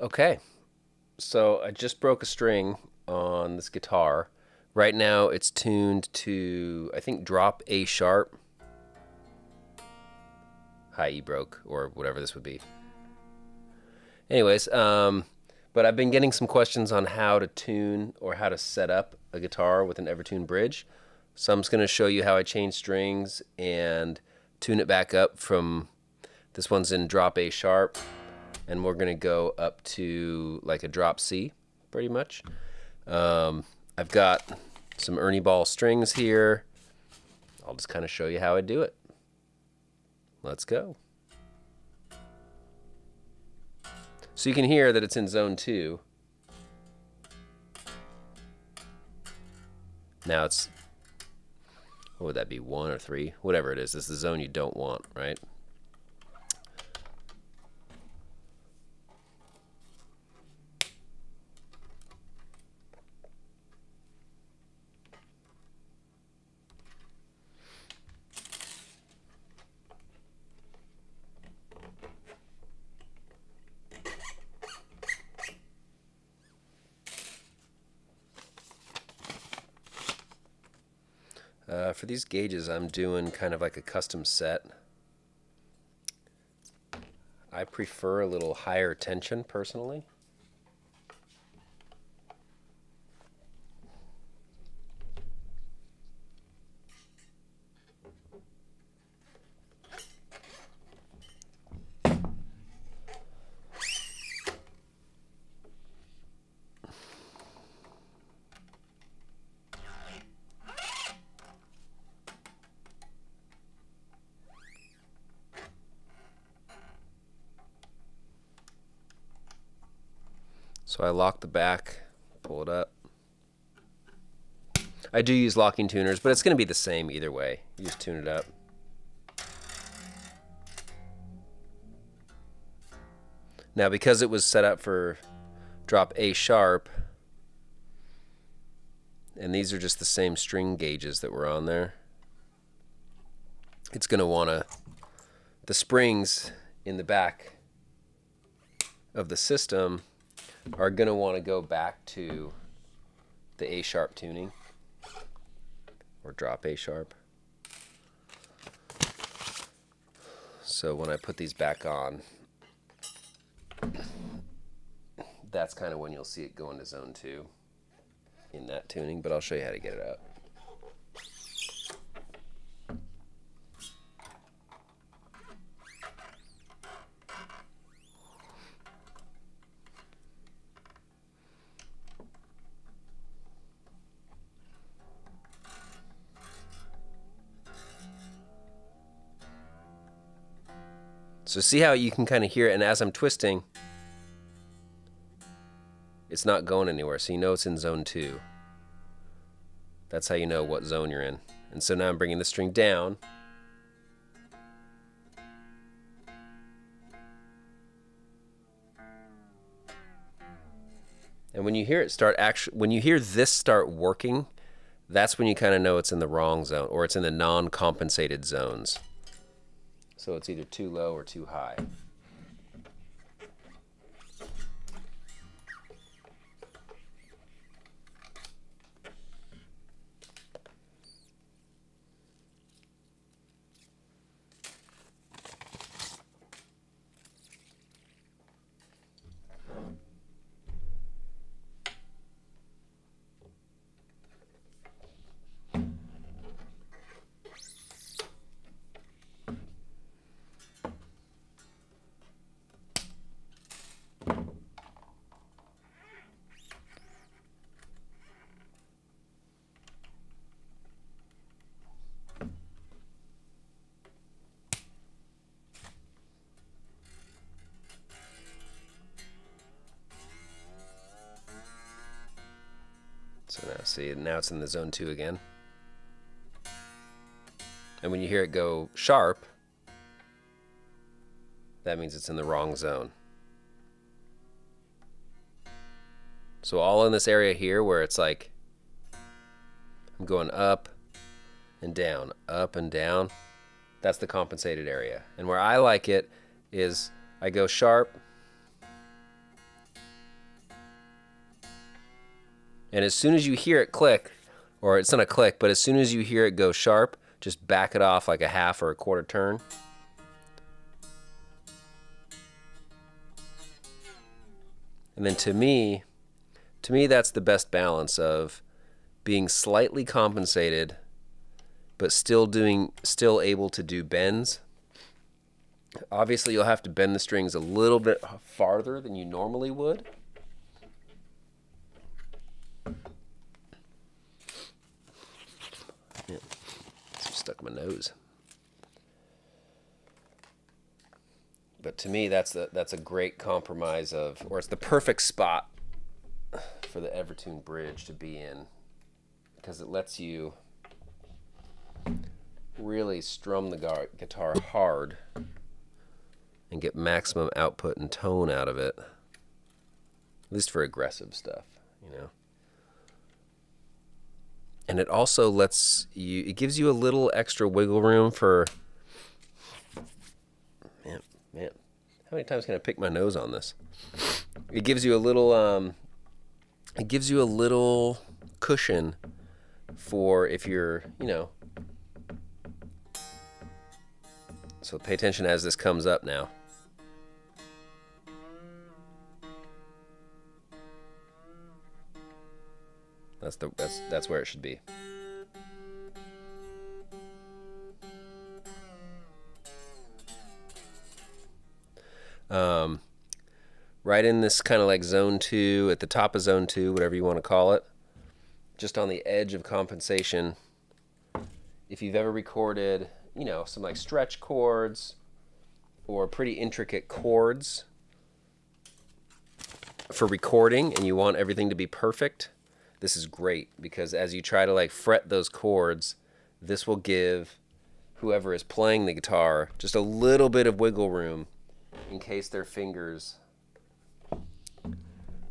Okay, so I just broke a string on this guitar. Right now it's tuned to, I think, drop A sharp, high E broke, or whatever this would be. Anyways, but I've been getting some questions on how to tune or how to set up a guitar with an EverTune bridge. So I'm just going to show you how I change strings and tune it back up from, this one's in drop A sharp, and we're going to go up to like a drop C, pretty much. I've got some Ernie Ball strings here. I'll just kind of show you how I do it. Let's go. So you can hear that it's in zone 2. Now it's, what would that be, 1 or 3? Whatever it is, this is the zone you don't want, right? For these gauges, I'm doing kind of like a custom set. I prefer a little higher tension personally. So I lock the back, pull it up. I do use locking tuners, but it's going to be the same either way. You just tune it up. Now, because it was set up for drop A sharp, and these are just the same string gauges that were on there, it's going to want to, the springs in the back of the system are going to want to go back to the A sharp tuning, or drop A sharp. So when I put these back on, that's kind of when you'll see it go into zone 2 in that tuning, but I'll show you how to get it out. So see how you can kind of hear it, and as I'm twisting, it's not going anywhere, so you know it's in zone 2. That's how you know what zone you're in. And so now I'm bringing the string down. And when you hear it start when you hear this start working, that's when you kind of know it's in the wrong zone, or it's in the non-compensated zones. So it's either too low or too high. So now see, now it's in the zone 2 again. And when you hear it go sharp, that means it's in the wrong zone. So all in this area here where it's like I'm going up and down, that's the compensated area. And where I like it is I go sharp, And as soon as you hear it click, or it's not a click, but as soon as you hear it go sharp, just back it off like a half or a quarter turn. And then to me that's the best balance of being slightly compensated, but still able to do bends. Obviously, you'll have to bend the strings a little bit farther than you normally would. Yeah, stuck my nose. But to me, that's a great compromise of, or it's the perfect spot for the EverTune bridge to be in, because it lets you really strum the guitar hard and get maximum output and tone out of it, at least for aggressive stuff, you know. And it also lets you, it gives you a little extra wiggle room for, man, how many times can I pick my nose on this? It gives you a little, cushion for if you're, you know. So pay attention as this comes up now. That's where it should be. Right in this kind of like zone 2, at the top of zone 2, whatever you want to call it, just on the edge of compensation. If you've ever recorded, you know, some like stretch chords or pretty intricate chords for recording and you want everything to be perfect, this is great, because as you try to like fret those chords, this will give whoever is playing the guitar just a little bit of wiggle room in case their fingers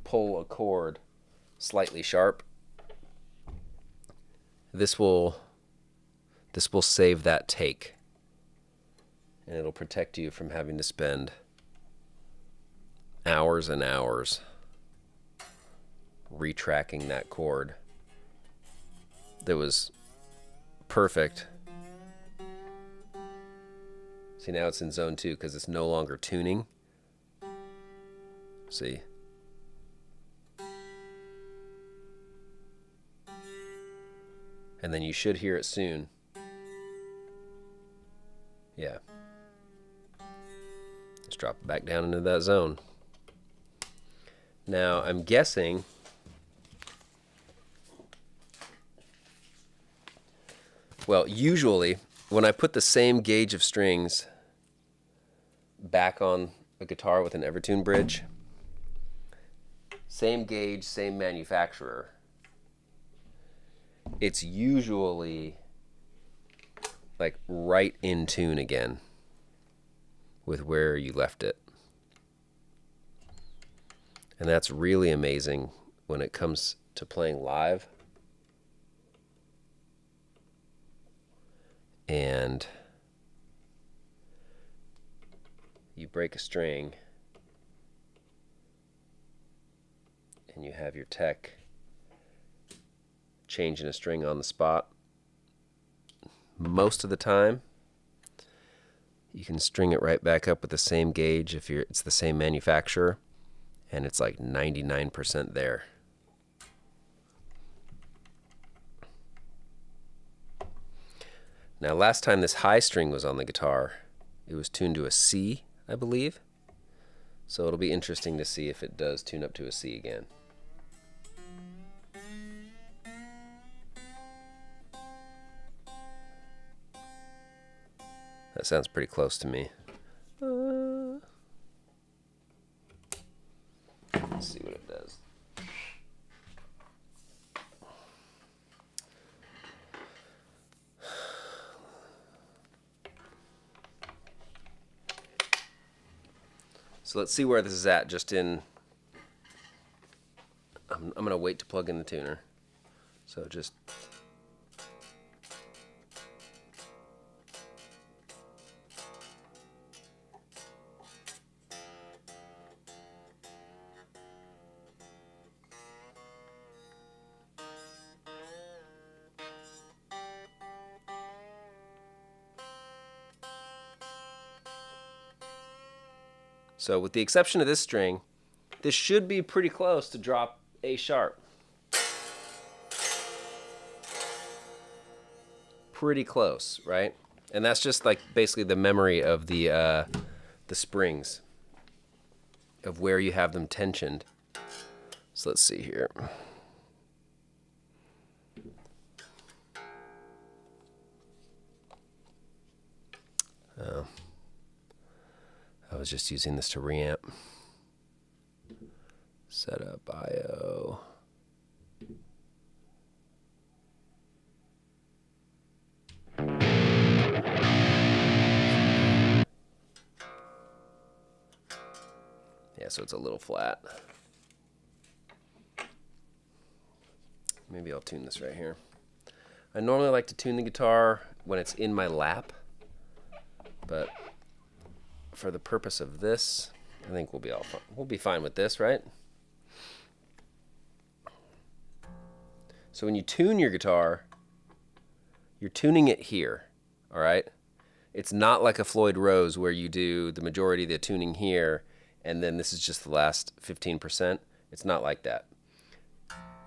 pull a chord slightly sharp. This will save that take, and it'll protect you from having to spend hours and hours retracking that chord that was perfect. See, now it's in zone 2 because it's no longer tuning. See? And then you should hear it soon. Yeah. Let's drop it back down into that zone. Now, I'm guessing well, usually when I put the same gauge of strings back on a guitar with an EverTune bridge, same gauge, same manufacturer, it's usually like right in tune again with where you left it. And that's really amazing when it comes to playing live. And you break a string and you have your tech changing a string on the spot. Most of the time you can string it right back up with the same gauge if it's the same manufacturer, and it's like 99% there. Now, last time this high string was on the guitar, it was tuned to a C, I believe. So it'll be interesting to see if it does tune up to a C again. That sounds pretty close to me. Let's see what it does. So let's see where this is at, just in, I'm going to wait to plug in the tuner. So just, So with the exception of this string, this should be pretty close to drop A sharp. Pretty close, right? And that's just like basically the memory of the springs, of where you have them tensioned. So let's see here. I was just using this to reamp. Setup IO. Yeah, so it's a little flat. Maybe I'll tune this right here. I normally like to tune the guitar when it's in my lap, but for the purpose of this, I think we'll be all fine. We'll be fine with this, right? So when you tune your guitar, you're tuning it here, all right? It's not like a Floyd Rose where you do the majority of the tuning here, and then this is just the last 15%. It's not like that.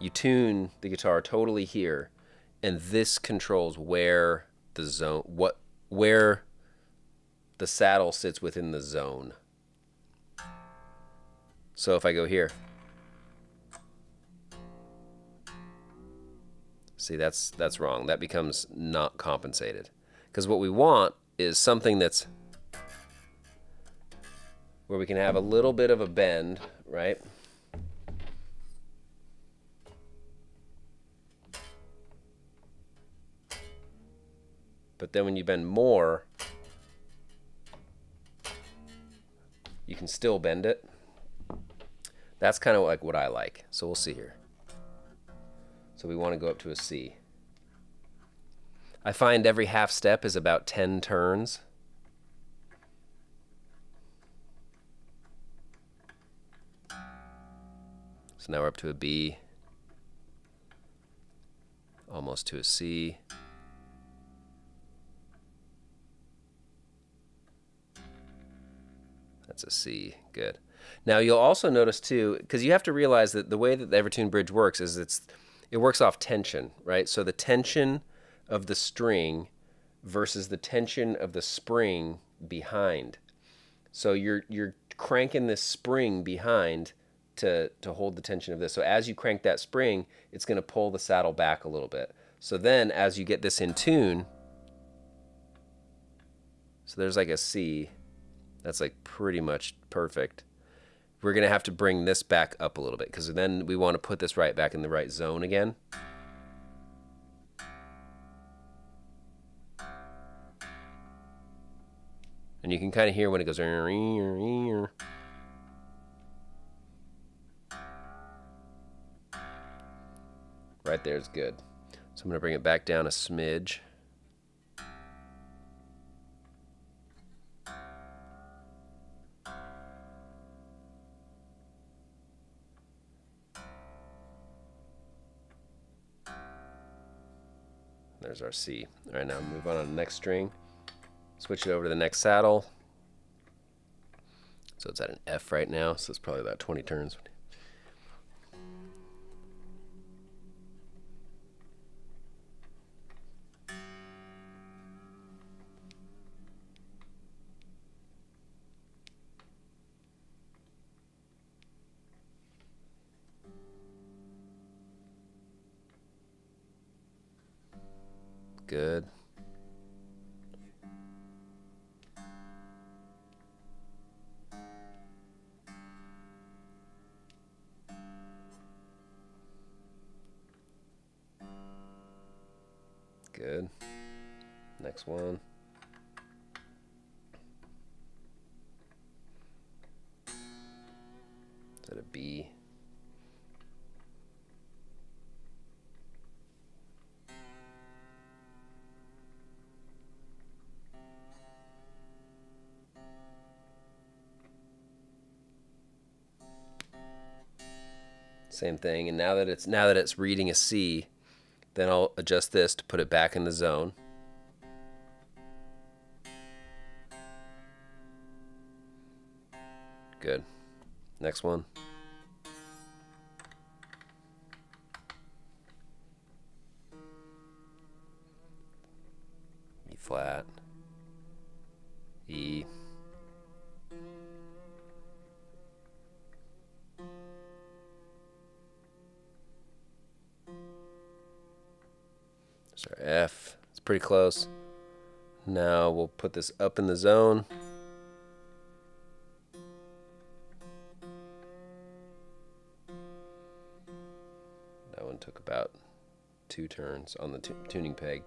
You tune the guitar totally here, and this controls where the zone, where the saddle sits within the zone. So if I go here, see, that's wrong. That becomes not compensated. Because what we want is something that's where we can have a little bit of a bend, right? But then when you bend more, you can still bend it. That's kind of like what I like. So we'll see here. So we want to go up to a C. I find every half step is about 10 turns. So now we're up to a B, almost to a C. That's a C, good. Now you'll also notice too, because you have to realize that the way that the EverTune bridge works is it works off tension, right? So the tension of the string versus the tension of the spring behind. So you're cranking this spring behind to hold the tension of this. So as you crank that spring, it's going to pull the saddle back a little bit. So then as you get this in tune, so there's like a C. That's like pretty much perfect. We're going to have to bring this back up a little bit because then we want to put this right back in the right zone again. And you can kind of hear when it goes. Right there is good. So I'm going to bring it back down a smidge. There's our C. All right, now move on to the next string. Switch it over to the next saddle. So it's at an F right now, so it's probably about 20 turns. Good. Good. Next one. Is that a B? Same thing. And now that it's reading a C, then I'll adjust this to put it back in the zone. Good. Next one. E flat. E. There's our F. It's pretty close. Now we'll put this up in the zone. That one took about 2 turns on the tuning peg.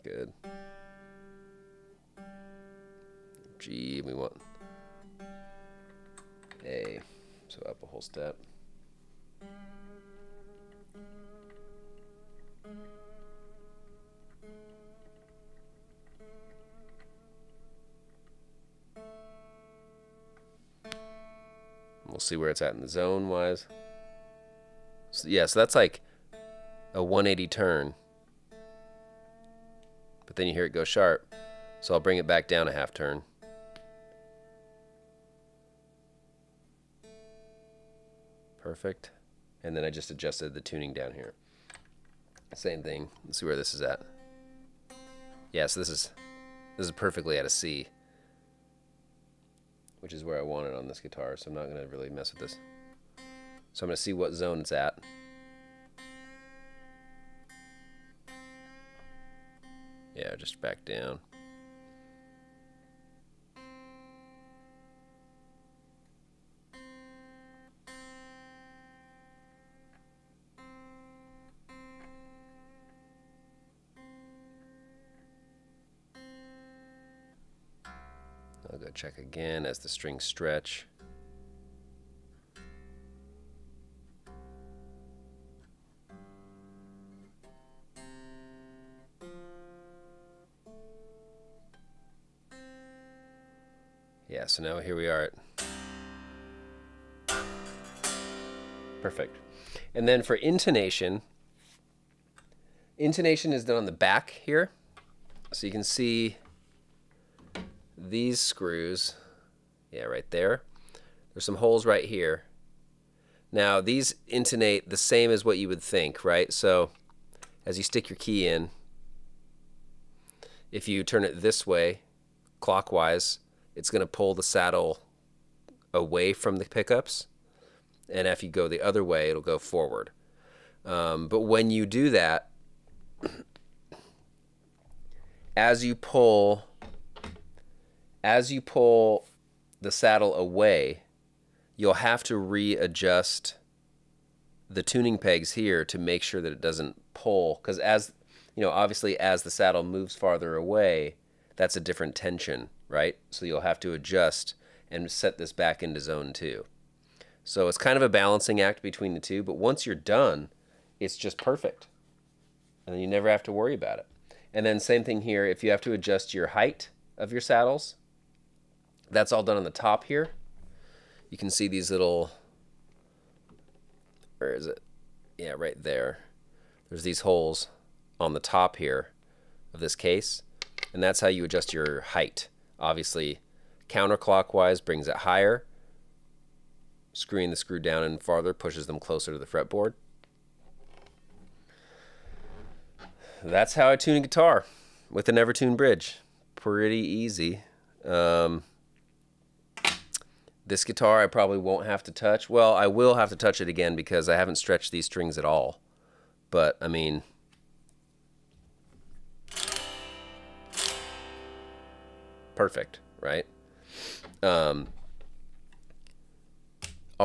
Good. G, we want A, so up a whole step. We'll see where it's at in the zone wise. So, yeah, so that's like a 180 turn. But then you hear it go sharp. So I'll bring it back down a half turn. Perfect. And then I just adjusted the tuning down here. Same thing. Let's see where this is at. Yeah, so this is perfectly at a C, which is where I want it on this guitar, so I'm not going to really mess with this. So I'm going to see what zone it's at. Yeah, just back down. I'll go check again as the strings stretch. Yeah, so now here we are at perfect. And then for intonation, intonation is done on the back here. So you can see these screws, yeah, right there. There's some holes right here. Now these intonate the same as what you would think, right? So as you stick your key in, if you turn it this way, clockwise, it's going to pull the saddle away from the pickups, and if you go the other way, it'll go forward. But when you do that, as you pull the saddle away, you'll have to readjust the tuning pegs here to make sure that it doesn't pull, because as you know, obviously as the saddle moves farther away, that's a different tension, right? So you'll have to adjust and set this back into zone 2. So it's kind of a balancing act between the two, but once you're done, it's just perfect. And then you never have to worry about it. And then same thing here, if you have to adjust your height of your saddles, that's all done on the top here. You can see these little, where is it? Yeah, right there. There's these holes on the top here of this case, and that's how you adjust your height. Obviously, counterclockwise brings it higher. Screwing the screw down and farther pushes them closer to the fretboard. That's how I tune a guitar with an EverTune bridge. Pretty easy. This guitar I probably won't have to touch. Well, I will have to touch it again because I haven't stretched these strings at all. But, I mean, perfect, right? I'll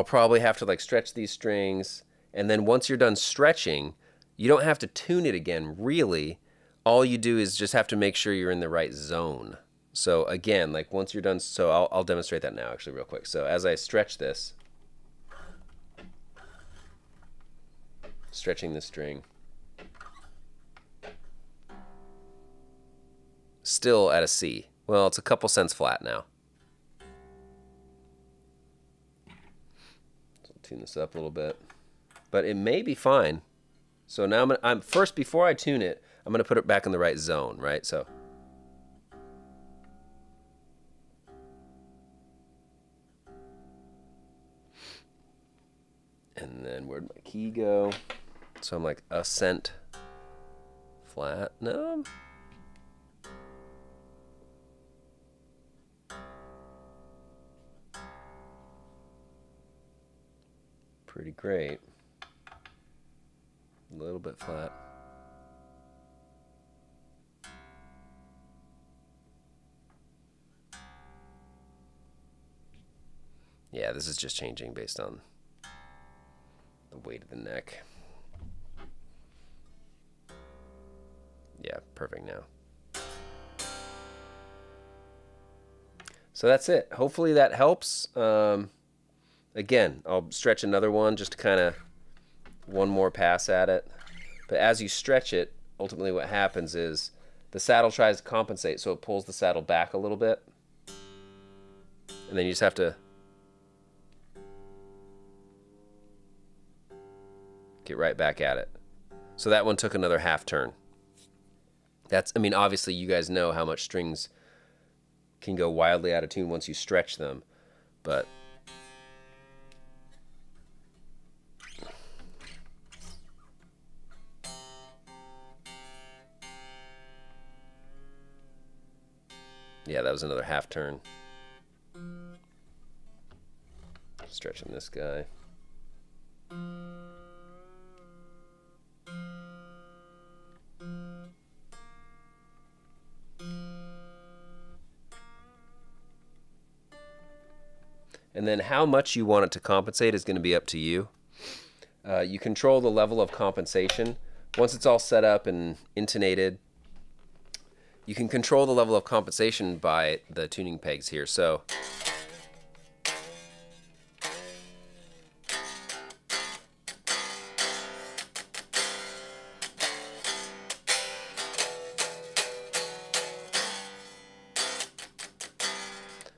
probably have to like stretch these strings, and then once you're done stretching, you don't have to tune it again, really. All you do is just have to make sure you're in the right zone. So again, like once you're done, so I'll demonstrate that now actually real quick. So as I stretch this, stretching the string, still at a C. Well, it's a couple cents flat now. So I'll tune this up a little bit, but it may be fine. So now I'm first, before I tune it, I'm going to put it back in the right zone, right? So. And then where'd my key go? So I'm like ascent flat. No. Pretty great. A little bit flat. Yeah, this is just changing based on the weight of the neck. Yeah, perfect now. So that's it. Hopefully that helps. Again, I'll stretch another one just to kind of one more pass at it. But as you stretch it, ultimately what happens is the saddle tries to compensate, so it pulls the saddle back a little bit. And then you just have to get right back at it. So that one took another half turn. That's, I mean, obviously you guys know how much strings can go wildly out of tune once you stretch them, but yeah, that was another half turn. Stretching this guy. And then how much you want it to compensate is going to be up to you. You control the level of compensation. Once it's all set up and intonated, you can control the level of compensation by the tuning pegs here. So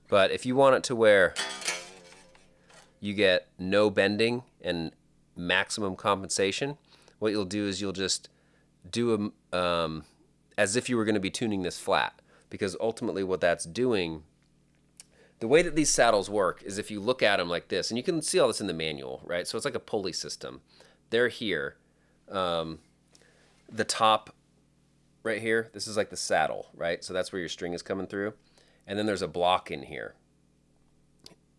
but if you want it to where you get no bending and maximum compensation, what you'll do is you'll just do as if you were going to be tuning this flat, because ultimately what that's doing, the way that these saddles work is if you look at them like this, and you can see all this in the manual, right? So it's like a pulley system. They're here. The top right here, this is like the saddle, right? So that's where your string is coming through. And then there's a block in here.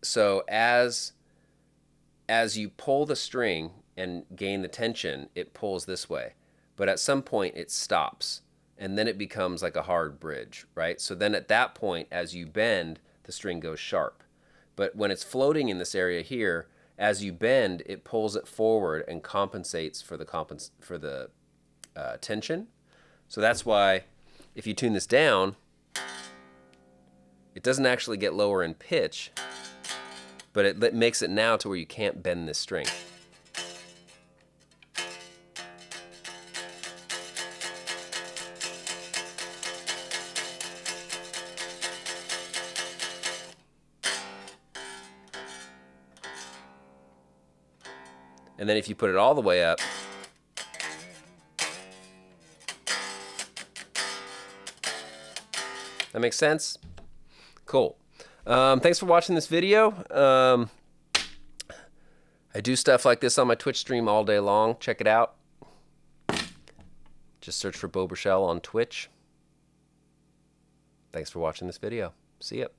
So as you pull the string and gain the tension, it pulls this way. But at some point it stops, and then it becomes like a hard bridge, right? So then at that point, as you bend, the string goes sharp. But when it's floating in this area here, as you bend, it pulls it forward and compensates for the tension. So that's why if you tune this down, it doesn't actually get lower in pitch, but it makes it now to where you can't bend this string. And then if you put it all the way up, that makes sense? Cool. Thanks for watching this video. I do stuff like this on my Twitch stream all day long. Check it out. Just search for Beau Burchell on Twitch. Thanks for watching this video. See ya.